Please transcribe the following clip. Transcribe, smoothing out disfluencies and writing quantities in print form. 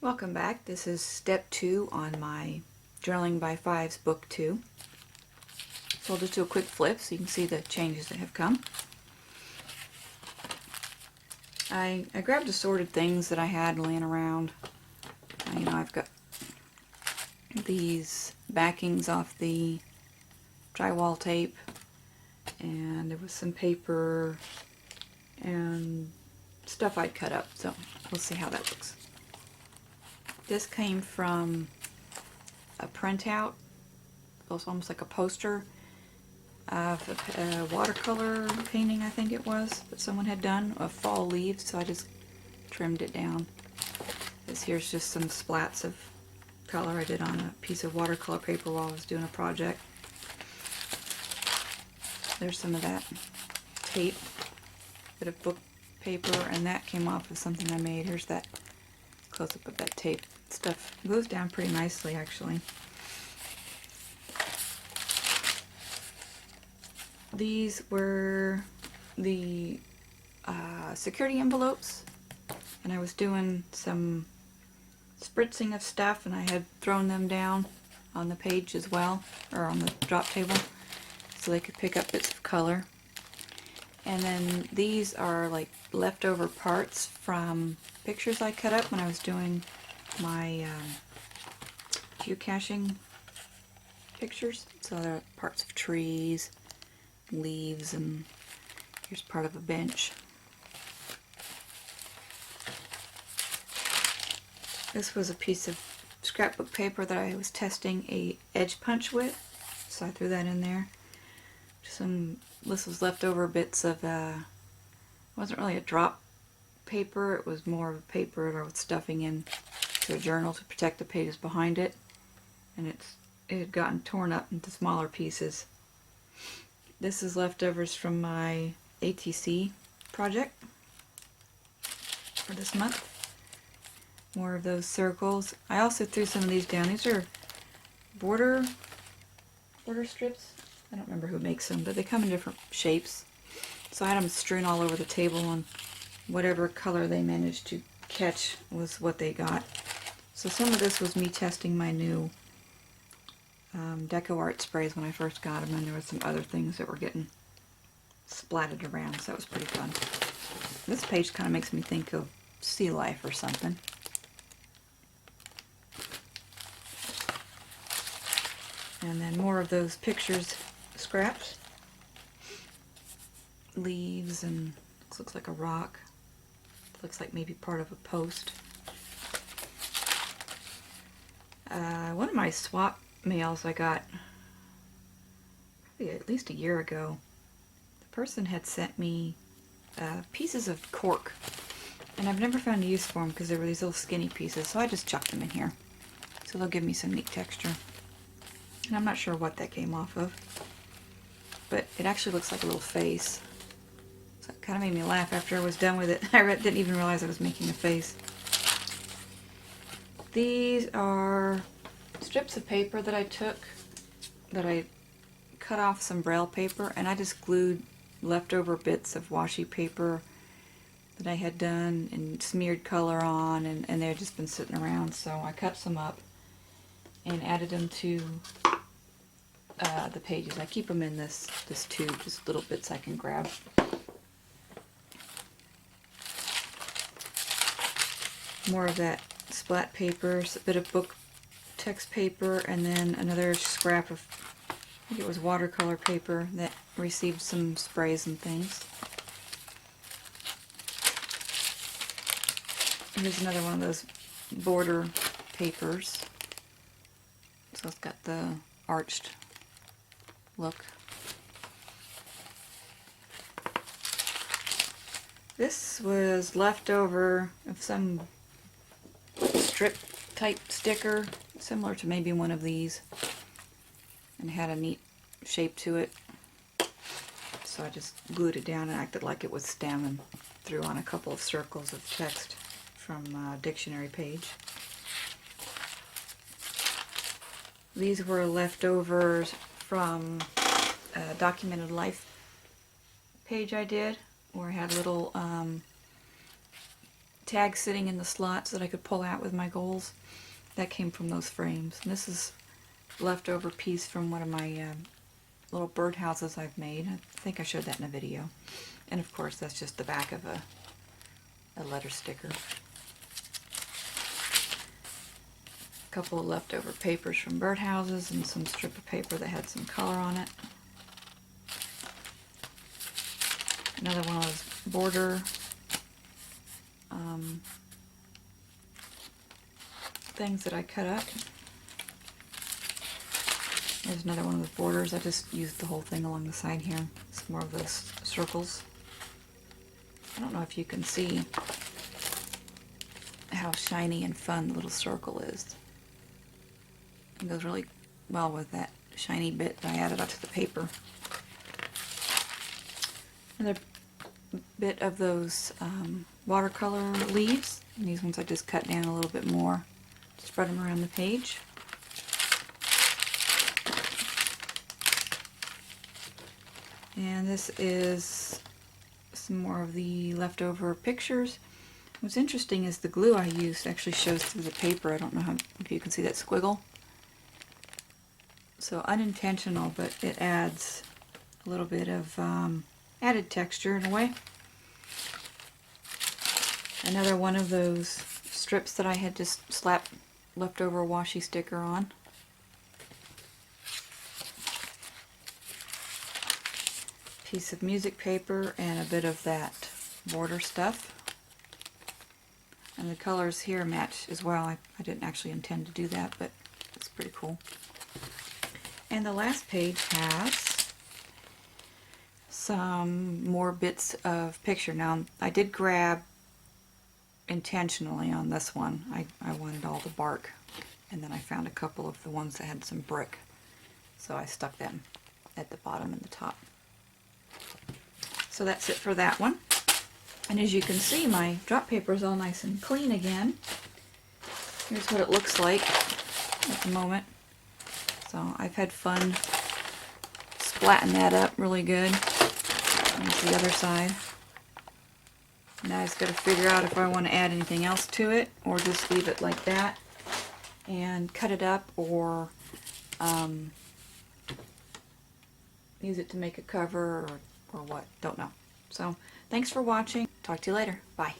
Welcome back. This is step 2 on my Journaling by 5's book 2. So I'll just do a quick flip so you can see the changes that have come. I grabbed assorted things that I had laying around. I've got these backings off the drywall tape, and there was some paper and stuff I'd cut up, so we'll see how that looks. This came from a printout. It was almost like a poster of a watercolor painting, I think it was, that someone had done of fall leaves, so I just trimmed it down. Here's just some splats of color I did on a piece of watercolor paper while I was doing a project. There's some of that tape, bit of book paper, and that came off of something I made. Here's that close-up of that tape. Stuff goes down pretty nicely, actually. These were the security envelopes, and I was doing some spritzing of stuff, and I had thrown them down on the page as well, or on the drop table, so they could pick up bits of color. And then these are like leftover parts from pictures I cut up when I was doing my geocaching pictures. So there are parts of trees, leaves, and here's part of a bench. This was a piece of scrapbook paper that I was testing a edge punch with, so I threw that in there. This was leftover bits of, it wasn't really a drop paper, it was more of a paper that I was stuffing in to a journal to protect the pages behind it, and it had gotten torn up into smaller pieces. This is leftovers from my ATC project for this month. More of those circles. I also threw some of these down. These are border strips. I don't remember who makes them, but they come in different shapes. So I had them strewn all over the table, and whatever color they managed to catch was what they got. So some of this was me testing my new Deco Art sprays when I first got them, and there were some other things that were getting splattered around, so that was pretty fun. This page kind of makes me think of sea life or something. And then more of those pictures scraps. Leaves, and looks like a rock. Looks like maybe part of a post. One of my swap mails I got probably at least a year ago, the person had sent me pieces of cork, and I've never found a use for them because they were these little skinny pieces, so I just chucked them in here. So they'll give me some neat texture. And I'm not sure what that came off of, but it actually looks like a little face. So it kind of made me laugh after I was done with it. I didn't even realize I was making a face. These are strips of paper that I took, that I cut off some braille paper, and I just glued leftover bits of washi paper that I had done and smeared color on, and they had just been sitting around, so I cut some up and added them to the pages. I keep them in this tube, just little bits I can grab. More of that splat paper, a bit of book text paper, and then another scrap of, I think it was watercolor paper that received some sprays and things. Here's another one of those border papers. So it's got the arched look. This was leftover of some strip type sticker, similar to maybe one of these, and had a neat shape to it. So I just glued it down and acted like it was stem and threw on a couple of circles of text from a dictionary page. These were leftovers from a documented life page I did, where I had little tag sitting in the slots that I could pull out with my goals. That came from those frames. And this is leftover piece from one of my little birdhouses I've made. I think I showed that in a video. And of course that's just the back of a letter sticker. A couple of leftover papers from birdhouses and some strip of paper that had some color on it. Another one of those border things that I cut up. There's another one of the borders. I just used the whole thing along the side here. Some more of those circles. I don't know if you can see how shiny and fun the little circle is. It goes really well with that shiny bit that I added onto the paper. Another bit of those watercolor leaves. And these ones I just cut down a little bit more. Spread them around the page. And this is some more of the leftover pictures. What's interesting is the glue I used actually shows through the paper. I don't know if you can see that squiggle. So unintentional, but it adds a little bit of added texture in a way. Another one of those strips that I had just slapped leftover washi sticker on. Piece of music paper and a bit of that border stuff. And the colors here match as well. I didn't actually intend to do that, but it's pretty cool. And the last page has some more bits of picture. Now, I did grab intentionally on this one. I wanted all the bark, and then I found a couple of the ones that had some brick. So I stuck them at the bottom and the top. So that's it for that one. And as you can see, my drop paper is all nice and clean again. Here's what it looks like at the moment. So I've had fun splatting that up really good. Here's the other side. Now I just got to figure out if I want to add anything else to it or just leave it like that and cut it up, or use it to make a cover, or what. Don't know. So thanks for watching. Talk to you later. Bye.